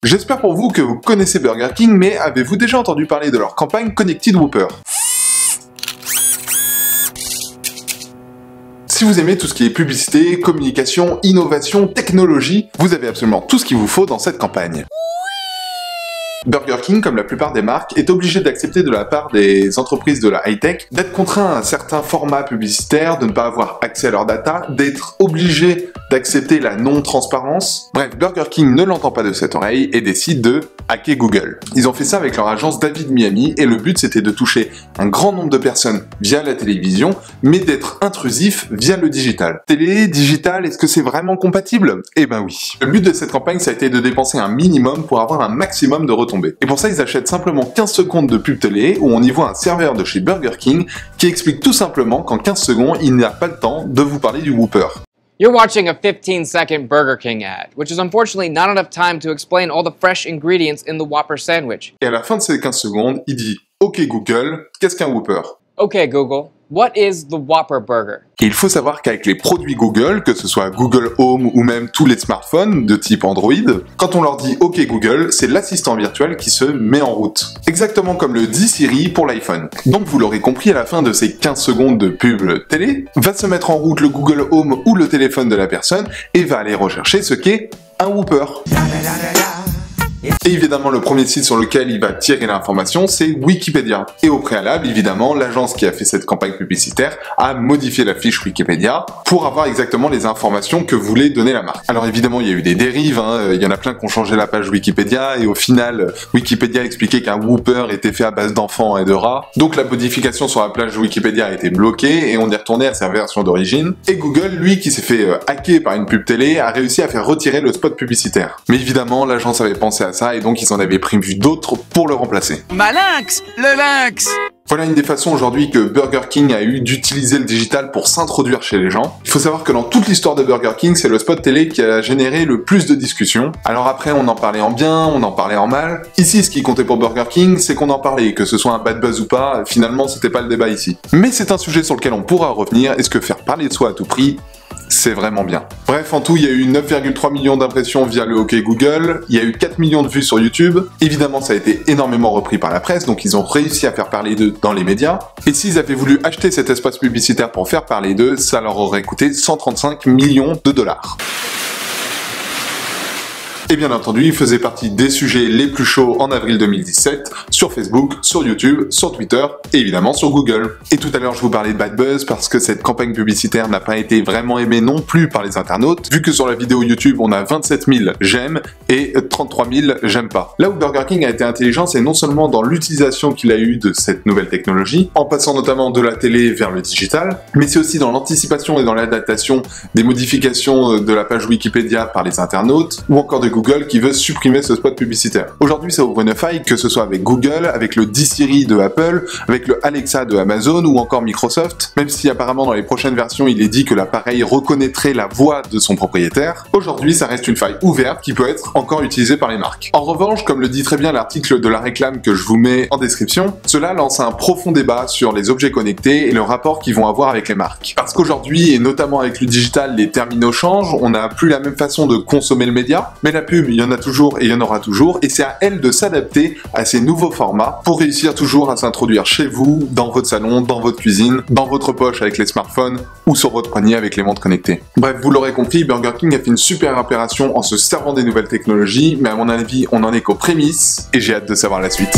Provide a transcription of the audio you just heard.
J'espère pour vous que vous connaissez Burger King, mais avez-vous déjà entendu parler de leur campagne Connected Whopper? Si vous aimez tout ce qui est publicité, communication, innovation, technologie, vous avez absolument tout ce qu'il vous faut dans cette campagne. Burger King, comme la plupart des marques, est obligé d'accepter de la part des entreprises de la high-tech d'être contraint à un certain format publicitaire, de ne pas avoir accès à leurs data, d'être obligé d'accepter la non-transparence. Bref, Burger King ne l'entend pas de cette oreille et décide de hacker Google. Ils ont fait ça avec leur agence David Miami et le but c'était de toucher un grand nombre de personnes via la télévision, mais d'être intrusif via le digital. Télé, digital, est-ce que c'est vraiment compatible? Eh ben oui. Le but de cette campagne, ça a été de dépenser un minimum pour avoir un maximum de retombées. Et pour ça, ils achètent simplement 15 secondes de pub télé où on y voit un serveur de chez Burger King qui explique tout simplement qu'en 15 secondes, il n'a pas le temps de vous parler du Whopper. You're watching a 15-second Burger King ad, which is unfortunately not enough time to explain all the fresh ingredients in the Whopper sandwich. Et à la fin de ces 15 secondes, il dit « Ok Google, qu'est-ce qu'un Whopper ?» Okay, Google, what is the Whopper Burger? Et il faut savoir qu'avec les produits Google, que ce soit Google Home ou même tous les smartphones de type Android, quand on leur dit OK Google, c'est l'assistant virtuel qui se met en route. Exactement comme le dit Siri pour l'iPhone. Donc vous l'aurez compris, à la fin de ces 15 secondes de pub télé, va se mettre en route le Google Home ou le téléphone de la personne et va aller rechercher ce qu'est un Whopper. Et évidemment, le premier site sur lequel il va tirer l'information, c'est Wikipédia. Et au préalable, évidemment, l'agence qui a fait cette campagne publicitaire a modifié la fiche Wikipédia pour avoir exactement les informations que voulait donner la marque. Alors évidemment, il y a eu des dérives, il y en a plein qui ont changé la page Wikipédia, et au final, Wikipédia expliquait qu'un Whopper était fait à base d'enfants et de rats. Donc la modification sur la page Wikipédia a été bloquée, et on est retourné à sa version d'origine. Et Google, lui, qui s'est fait hacker par une pub télé, a réussi à faire retirer le spot publicitaire. Mais évidemment, l'agence avait pensé à ça, et donc ils en avaient prévu d'autres pour le remplacer. Malinx, le lynx. Voilà une des façons aujourd'hui que Burger King a eu d'utiliser le digital pour s'introduire chez les gens. Il faut savoir que dans toute l'histoire de Burger King, c'est le spot télé qui a généré le plus de discussions. Alors après, on en parlait en bien, on en parlait en mal. Ici, ce qui comptait pour Burger King, c'est qu'on en parlait, que ce soit un bad buzz ou pas, finalement, c'était pas le débat ici. Mais c'est un sujet sur lequel on pourra revenir. Est-ce que faire parler de soi à tout prix, c'est vraiment bien. Bref, en tout, il y a eu 9,3 millions d'impressions via le OK Google, il y a eu 4 millions de vues sur YouTube, évidemment ça a été énormément repris par la presse, donc ils ont réussi à faire parler d'eux dans les médias, et s'ils avaient voulu acheter cet espace publicitaire pour faire parler d'eux, ça leur aurait coûté 135 millions de dollars. Et bien entendu, il faisait partie des sujets les plus chauds en avril 2017, sur Facebook, sur YouTube, sur Twitter, et évidemment sur Google. Et tout à l'heure, je vous parlais de bad buzz parce que cette campagne publicitaire n'a pas été vraiment aimée non plus par les internautes, vu que sur la vidéo YouTube, on a 27 000 j'aime et 33 000 j'aime pas. Là où Burger King a été intelligent, c'est non seulement dans l'utilisation qu'il a eue de cette nouvelle technologie, en passant notamment de la télé vers le digital, mais c'est aussi dans l'anticipation et dans l'adaptation des modifications de la page Wikipédia par les internautes, ou encore de Google qui veut supprimer ce spot publicitaire. Aujourd'hui, ça ouvre une faille, que ce soit avec Google, avec le Siri de Apple, avec le Alexa de Amazon ou encore Microsoft, même si apparemment dans les prochaines versions, il est dit que l'appareil reconnaîtrait la voix de son propriétaire. Aujourd'hui, ça reste une faille ouverte qui peut être encore utilisée par les marques. En revanche, comme le dit très bien l'article de la réclame que je vous mets en description, cela lance un profond débat sur les objets connectés et le rapport qu'ils vont avoir avec les marques. Parce qu'aujourd'hui, et notamment avec le digital, les terminaux changent, on n'a plus la même façon de consommer le média, mais la pub, il y en a toujours et il y en aura toujours, et c'est à elle de s'adapter à ces nouveaux formats pour réussir toujours à s'introduire chez vous, dans votre salon, dans votre cuisine, dans votre poche avec les smartphones ou sur votre poignet avec les montres connectées. Bref, vous l'aurez compris, Burger King a fait une super opération en se servant des nouvelles technologies, mais à mon avis, on n'en est qu'aux prémices et j'ai hâte de savoir la suite.